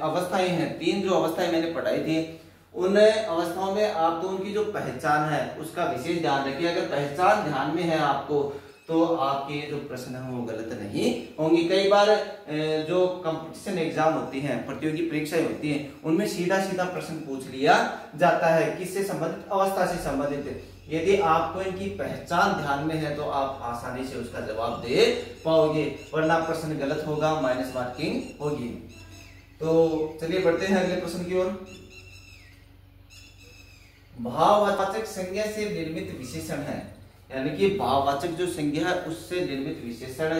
अवस्थाएं हैं, 3 जो अवस्थाएं मैंने पढ़ाई थी, उन अवस्थाओं में आप तो उनकी जो पहचान है उसका विशेष ध्यान रखिए। अगर पहचान ध्यान में है आपको तो आपके जो प्रश्न है वो गलत नहीं होंगे। कई बार जो कंपटीशन एग्जाम होती हैं, प्रतियोगी परीक्षाएं होती हैं, उनमें सीधा सीधा प्रश्न पूछ लिया जाता है, किससे संबंधित, अवस्था से संबंधित। यदि आपको इनकी पहचान ध्यान में है तो आप आसानी से उसका जवाब दे पाओगे, वरना प्रश्न गलत होगा, माइनस मार्किंग होगी। तो चलिए बढ़ते हैं अगले प्रश्न की ओर। भाववाचक संज्ञा से निर्मित विशेषण है, यानी कि भाववाचक जो संज्ञा है उससे निर्मित विशेषण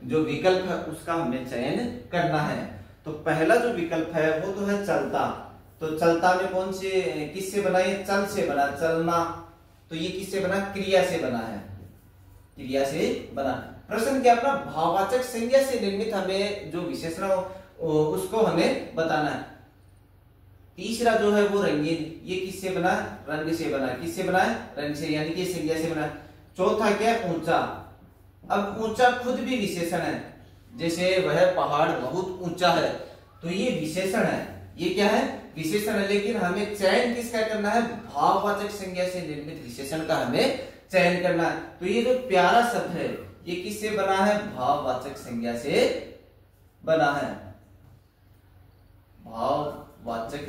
जो विकल्प है उसका हमें चयन करना है। तो पहला जो विकल्प है वो तो है चलता। तो चलता में कौन से, किससे बना, ये चल से बना, चलना। तो ये किससे बना, क्रिया से बना है, क्रिया से बना। प्रश्न क्या अपना, भाववाचक संज्ञा से निर्मित हमें जो विशेषण उसको हमें बताना है। तीसरा जो है वो रंगीन, ये किससे बना, रंग से बना, किससे बना है, रंग से, यानी कि संज्ञा से बना। चौथा क्या है, ऊंचा। अब ऊंचा खुद भी विशेषण है, जैसे वह पहाड़ बहुत ऊंचा है, तो ये विशेषण है, ये क्या है, विशेषण है। लेकिन हमें चयन किसका करना है, भाववाचक संज्ञा से निर्मित विशेषण का हमें चयन करना है। तो ये जो प्यारा शब्द है ये किससे बना है, भाववाचक संज्ञा से बना है, भाववाचक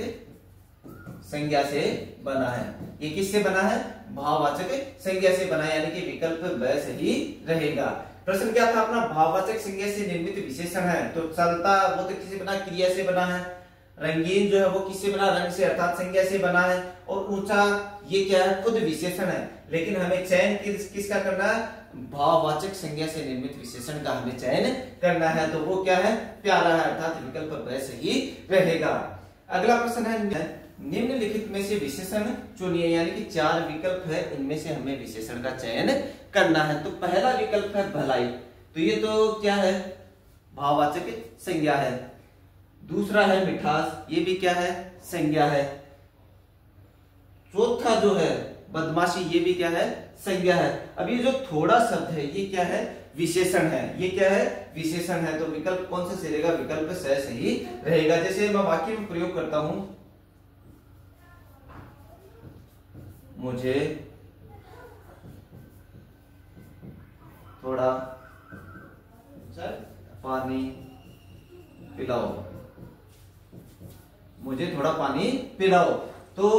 संज्ञा से बना है। ये किससे बना है, भाववाचक संज्ञा से बना है, यानी कि विकल्प ब सही रहेगा। प्रश्न क्या था अपना, भाववाचक संज्ञा से निर्मित विशेषण है। तो चलता वो तो किससे बना, क्रिया से बना है। रंगीन जो है वो किससे बना, रंग से अर्थात संज्ञा से बना है। और ऊंचा ये क्या है, खुद विशेषण है। लेकिन हमें चयन किसका करना है, भाववाचक संज्ञा से निर्मित विशेषण का हमें चयन करना है। तो वो क्या है, प्यारा है, अर्थात विकल्प ब सही रहेगा। अगला प्रश्न है, निम्नलिखित में से विशेषण चुनिए, यानी कि 4 विकल्प है, इनमें से हमें विशेषण का चयन करना है। तो पहला विकल्प है भलाई, तो ये तो क्या है, भाववाचक संज्ञा है। दूसरा है मिठास, ये भी क्या है, संज्ञा है। चौथा जो है बदमाशी, ये भी क्या है, संज्ञा है। अब ये जो थोड़ा शब्द है ये क्या है, विशेषण है, ये क्या है, विशेषण है। तो विकल्प कौन सा सही रहेगा, विकल्प स सही रहेगा। जैसे मैं वाक्य में प्रयोग करता हूं, मुझे थोड़ा पानी पिलाओ, मुझे थोड़ा पानी पिलाओ। तो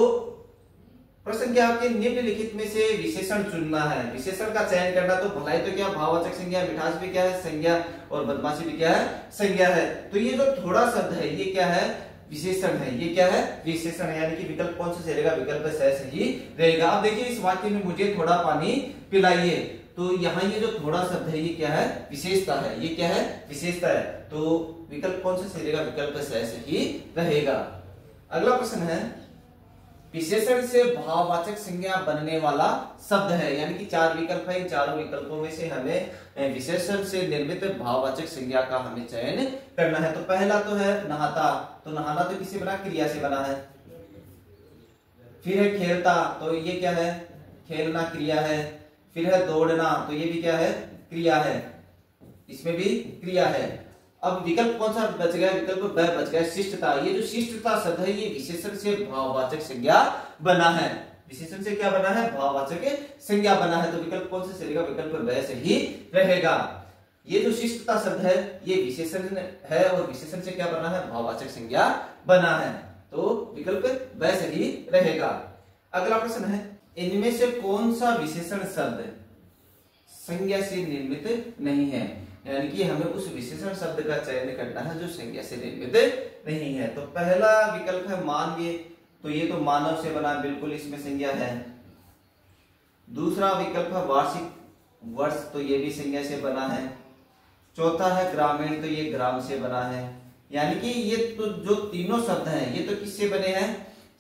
प्रश्न क्या, आपके निम्नलिखित में से विशेषण चुनना है, विशेषण का चयन करना। तो भलाई तो क्या, भाववाचक संज्ञा, मिठास भी क्या है, संज्ञा, और बदमाशी भी क्या है, संज्ञा है। तो ये जो थोड़ा शब्द है ये क्या है, विशेषण है, ये क्या है, विशेषण है, यानी कि विकल्प कौन सा सही रहेगा, विकल्प स सही रहेगा। अब देखिए इस वाक्य में मुझे थोड़ा पानी पिलाइए, तो यहाँ ये जो थोड़ा शब्द है ये क्या है, विशेषता है, ये क्या है, विशेषता है। तो विकल्प कौन सा सही रहेगा, विकल्प स सही रहेगा। अगला प्रश्न है, विशेषण से भाववाचक संज्ञा बनने वाला शब्द है, यानी कि 4 विकल्प है, इन चारों विकल्पों में से हमें विशेषण से निर्मित भाववाचक संज्ञा का हमें चयन करना है। तो पहला तो है नहाता, तो नहाना तो किससे बना, क्रिया से बना है। फिर है खेलता, तो ये क्या है, खेलना क्रिया है। फिर है दौड़ना, तो ये भी क्या है, क्रिया है, इसमें भी क्रिया है। अब विकल्प कौन सा बच गया, विकल्प ब बच गया, शिष्टता। ये जो शिष्टता शब्द है ये विशेषण से भाववाचक संज्ञा बना है, विशेषण से क्या बना है, भाववाचक संज्ञा बना है। तो विकल्प कौन सा चलेगा, विकल्प ब सही रहेगा। ये जो शिष्टता शब्द है ये विशेषण है और विशेषण से क्या बना है, भाववाचक संज्ञा बना है। तो विकल्प ब सही रहेगा। अगला प्रश्न है, इनमें से कौन सा विशेषण शब्द संज्ञा से निर्मित नहीं है, यानी कि हमें उस विशेषण शब्द का चयन करना है जो संज्ञा से निर्मित नहीं है। तो पहला विकल्प है मानवीय, तो ये तो मानव से बना, बिल्कुल इसमें संज्ञा है। दूसरा विकल्प है वार्षिक, वर्ष, तो ये भी संज्ञा से बना है। चौथा है ग्रामीण, तो ये ग्राम से बना है। यानी कि ये तो जो तीनों शब्द हैं ये तो किससे बने हैं,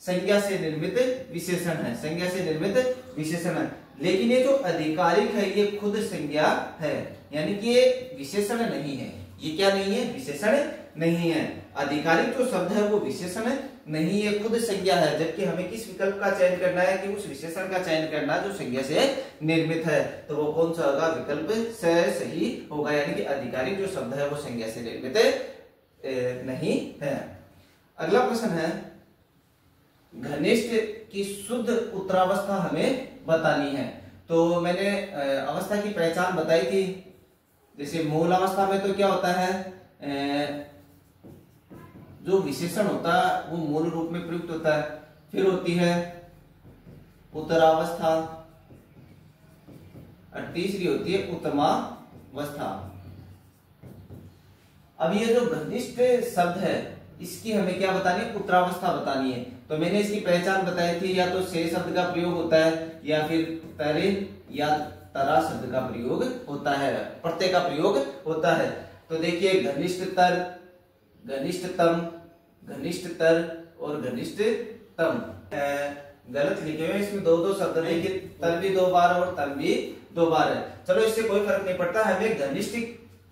संज्ञा से निर्मित विशेषण है, संज्ञा से निर्मित विशेषण है। लेकिन ये जो आधिकारिक है ये खुद संज्ञा है, यानी कि ये विशेषण नहीं है। ये क्या नहीं है, विशेषण नहीं है। आधिकारिक जो शब्द है वो विशेषण नहीं है, खुद संज्ञा है। जबकि हमें किस विकल्प का चयन करना है कि उस विशेषण का चयन करना जो संज्ञा से निर्मित है, तो वो कौन सा होगा, विकल्प से सही होगा। यानी कि आधिकारिक जो शब्द है वो संज्ञा से निर्मित नहीं है। अगला प्रश्न है, घनिष्ठ की शुद्ध उत्तरावस्था हमें बतानी है। तो मैंने अवस्था की पहचान बताई थी। जैसे मूल अवस्था में तो क्या होता है, जो विशेषण होता है वो मूल रूप में प्रयुक्त होता है। फिर होती है उत्तरावस्था और तीसरी होती है उत्तमावस्था। अब ये जो घनिष्ठ शब्द है इसकी हमें क्या बतानी है, उत्तरावस्था बतानी है। तो मैंने इसकी पहचान बताई थी, या तो से शब्द का प्रयोग होता है, या फिर तरे या तरा शब्द का प्रयोग होता है, प्रत्यय का प्रयोग होता है। तो देखिए घनिष्ठतर, घनिष्ठतम, घनिष्ठतर और घनिष्ठतम गलत लिखे हुए, इसमें दो दो शब्द। देखिए तर भी 2 बार और तम भी 2 बार है। चलो इससे कोई फर्क नहीं पड़ता, हमें घनिष्ठ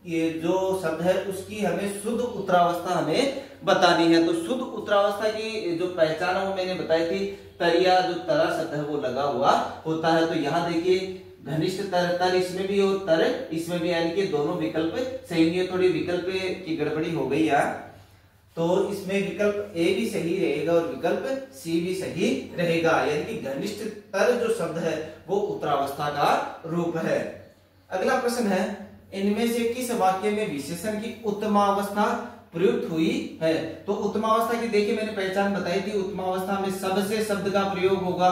ये जो शब्द है उसकी हमें शुद्ध उत्तरावस्था हमें बतानी है। तो शुद्ध उत्तरावस्था की जो पहचान है वो मैंने बताई थी, तरिया जो तरा शब्द है वो लगा हुआ होता है। तो यहाँ देखिए घनिष्ठ तर, तर इसमें भी और तर इसमें भी, यानी कि दोनों विकल्प सही नहीं है। थोड़ी विकल्प की गड़बड़ी हो गई है, तो इसमें विकल्प ए भी सही रहेगा और विकल्प सी भी सही रहेगा। यानी कि घनिष्ठ तर जो शब्द है वो उत्तरावस्था का रूप है। अगला प्रश्न है, इनमें से किस वाक्य में विशेषण की उत्तमावस्था प्रयुक्त हुई है। तो उत्तमावस्था की देखिए मैंने पहचान बताई थी, उत्तमावस्था में सबसे शब्द का प्रयोग होगा,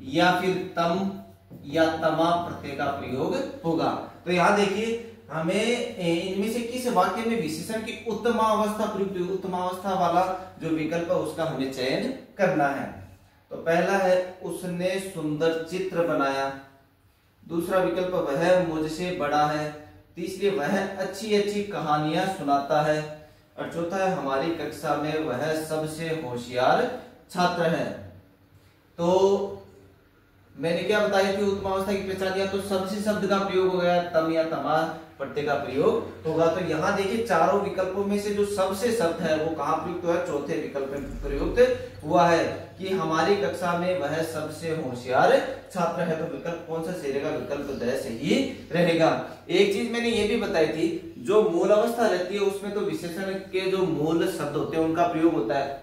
या फिर तम या तमा प्रत्यय का प्रयोग होगा। तो यहाँ देखिए हमें इनमें से किस वाक्य में विशेषण की उत्तमावस्था प्रयुक्त हुई, उत्तमावस्था वाला जो विकल्प है उसका हमें चयन करना है। तो पहला है उसने सुंदर चित्र बनाया, दूसरा विकल्प वह मुझसे बड़ा है, तीसरी वह अच्छी अच्छी कहानियां सुनाता है, और चौथा है हमारी कक्षा में वह सबसे होशियार छात्र है। तो मैंने क्या बताई थी उत्तमावस्था की पहचान, या तो सबसे शब्द का प्रयोग हो गया, तम या तमा प्रत्यय का प्रयोग होगा। तो यहाँ देखिए चारों विकल्पों में से जो सबसे शब्द है वो कहाँ प्रयुक्त हुआ है, चौथे विकल्प में प्रयुक्त हुआ है कि हमारी कक्षा में वह सबसे होशियार छात्र है। तो विकल्प कौन सा सही रहेगा, विकल्प द सही रहेगा। एक चीज मैंने ये भी बताई थी, जो मूल अवस्था रहती है उसमें तो विशेषण के जो मूल शब्द होते हैं उनका प्रयोग होता है।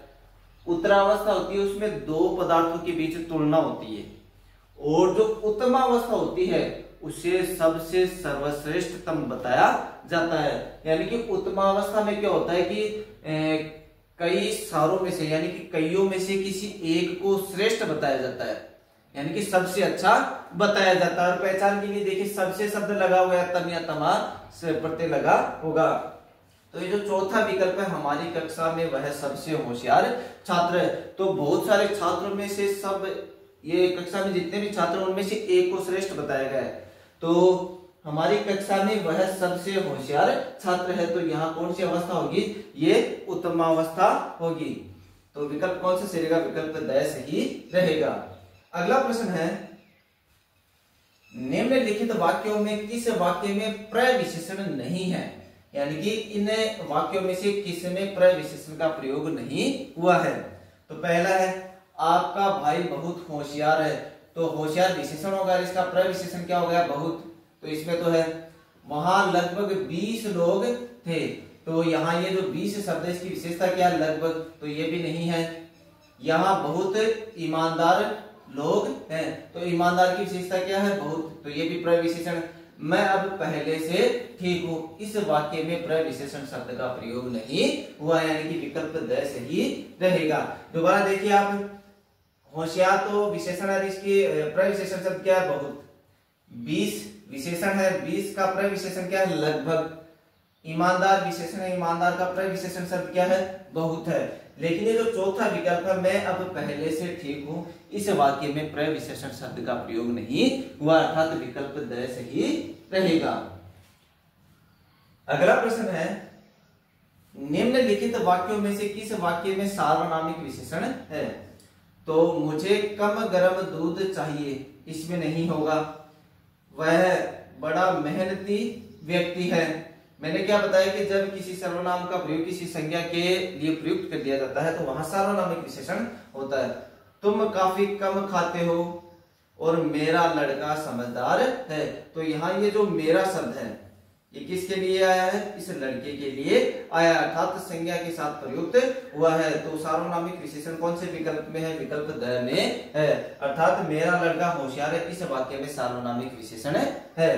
उत्तरावस्था होती है उसमें दो पदार्थों के बीच तुलना होती है, और जो उत्तमावस्था होती है उसे सबसे सर्वश्रेष्ठतम बताया जाता है। यानी कि उत्तमावस्था में क्या होता है कि कई सारों में से, यानी कि कईयों में से किसी एक को श्रेष्ठ बताया जाता है, यानी कि सबसे अच्छा बताया जाता है। और पहचान के लिए देखिए सबसे शब्द लगा हुआ है, तम या तमा से प्रत्यय लगा होगा। तो ये जो चौथा विकल्प है हमारी कक्षा में वह सबसे होशियार छात्र है, तो बहुत सारे छात्रों में से सब, ये कक्षा में जितने भी छात्र उनमें से एक को श्रेष्ठ बताया गया है। तो हमारी कक्षा में वह सबसे होशियार छात्र है, तो यहाँ कौन सी अवस्था होगी, ये उत्तमावस्था होगी। तो विकल्प कौन सा सही रहेगा, विकल्प द सही रहेगा। अगला प्रश्न है, निम्नलिखित वाक्यों में किस वाक्य में प्रविशेषण नहीं है, यानी कि इन वाक्यों में से किस में प्रविशेषण का प्रयोग नहीं हुआ है। तो पहला है आपका भाई बहुत होशियार है, तो होशियार विशेषण होगा, इसका प्रविशेषण क्या हो गया, बहुत। तो इसमें तो है वहां लगभग 20 लोग थे, तो यहाँ ये जो 20 शब्द है इसकी विशेषता क्या है, लगभग, तो ये भी नहीं है। यहाँ बहुत ईमानदार लोग हैं, तो ईमानदार की विशेषता क्या है, बहुत, तो ये भी प्रविशेषण। मैं अब पहले से ठीक हूं, इस वाक्य में प्रविशेषण शब्द का प्रयोग नहीं हुआ, यानी कि विकल्प द सही रहेगा। दोबारा देखिए आप, होशियार तो विशेषण है, इसकी प्रविशेषण शब्द क्या है, बहुत। 20 विशेषण है, 20 का प्रविशेषण क्या है, लगभग। ईमानदार विशेषण है, ईमानदार का प्रविशेषण शब्द क्या है, बहुत है। लेकिन ये जो चौथा विकल्प है, मैं अब पहले से ठीक हूं, इस वाक्य में प्रविशेषण शब्द का प्रयोग नहीं हुआ, अर्थात विकल्प द सही रहेगा। अगला प्रश्न है, निम्नलिखित वाक्यों में से किस वाक्य में सार्वनामिक विशेषण है। तो मुझे कम गर्म दूध चाहिए, इसमें नहीं होगा। वह बड़ा मेहनती व्यक्ति है, मैंने क्या बताया कि जब किसी सर्वनाम का प्रयोग किसी संज्ञा के लिए प्रयुक्त कर दिया जाता है तो वहां सार्वनामिक विशेषण होता है। तुम काफी कम खाते हो और मेरा लड़का समझदार है। तो यहाँ ये जो मेरा शब्द है ये किसके लिए आया है? इस लड़के के लिए आया, अर्थात संज्ञा के साथ प्रयुक्त हुआ है। तो सार्वनामिक विशेषण कौन से विकल्प में है? विकल्प द में है, अर्थात मेरा लड़का होशियार है इस वाक्य में सार्वनामिक विशेषण है।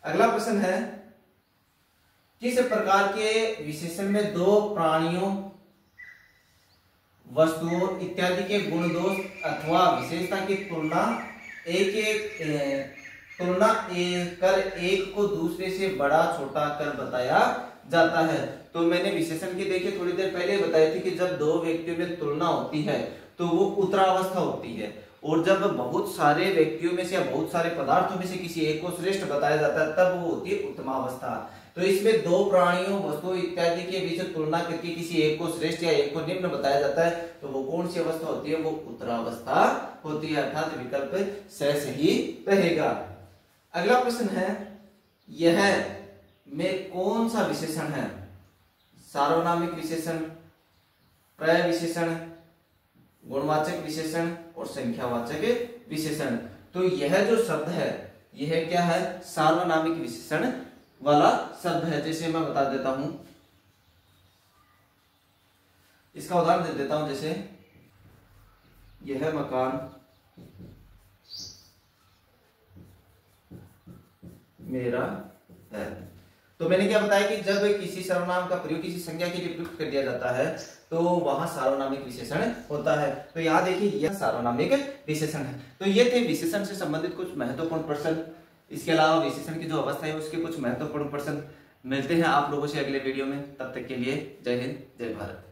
अगला प्रश्न है, किस प्रकार के विशेषण में दो प्राणियों, वस्तुओं इत्यादि के गुण दोष अथवा विशेषता की तुलना कर एक को दूसरे से बड़ा छोटा कर बताया जाता है? तो मैंने विशेषण की देखिए थोड़ी देर पहले बताई थी कि जब दो व्यक्तियों में तुलना होती है तो वो उत्तरावस्था होती है, और जब बहुत सारे व्यक्तियों में से या बहुत सारे पदार्थों में से किसी एक को श्रेष्ठ बताया जाता है तब वो होती है उत्तमावस्था। तो इसमें दो प्राणियों, वस्तुओं इत्यादि के बीच तुलना करके किसी एक को श्रेष्ठ या एक को निम्न बताया जाता है तो वो कौन सी अवस्था होती है? वो उत्तरावस्था होती है, अर्थात विकल्प सही रहेगा। अगला प्रश्न है, यह में कौन सा विशेषण है? सार्वनामिक विशेषण, प्रत्यय विशेषण, गुणवाचक विशेषण और संख्यावाचक विशेषण। तो यह जो शब्द है यह क्या है? सार्वनामिक विशेषण वाला शब्द है। जैसे मैं बता देता हूं, इसका उदाहरण दे देता हूं, जैसे यह मकान मेरा है। तो मैंने क्या बताया कि जब किसी सर्वनाम का प्रयोग किसी संज्ञा के लिए प्रयुक्त कर दिया जाता है तो वहां सार्वनामिक विशेषण होता है। तो यहाँ देखिए यह सार्वनामिक विशेषण है। तो ये थे विशेषण से संबंधित कुछ महत्वपूर्ण प्रश्न। इसके अलावा विशेषण की जो अवस्था है उसके कुछ महत्वपूर्ण प्रश्न। मिलते हैं आप लोगों से अगले वीडियो में, तब तक के लिए जय हिंद जय भारत।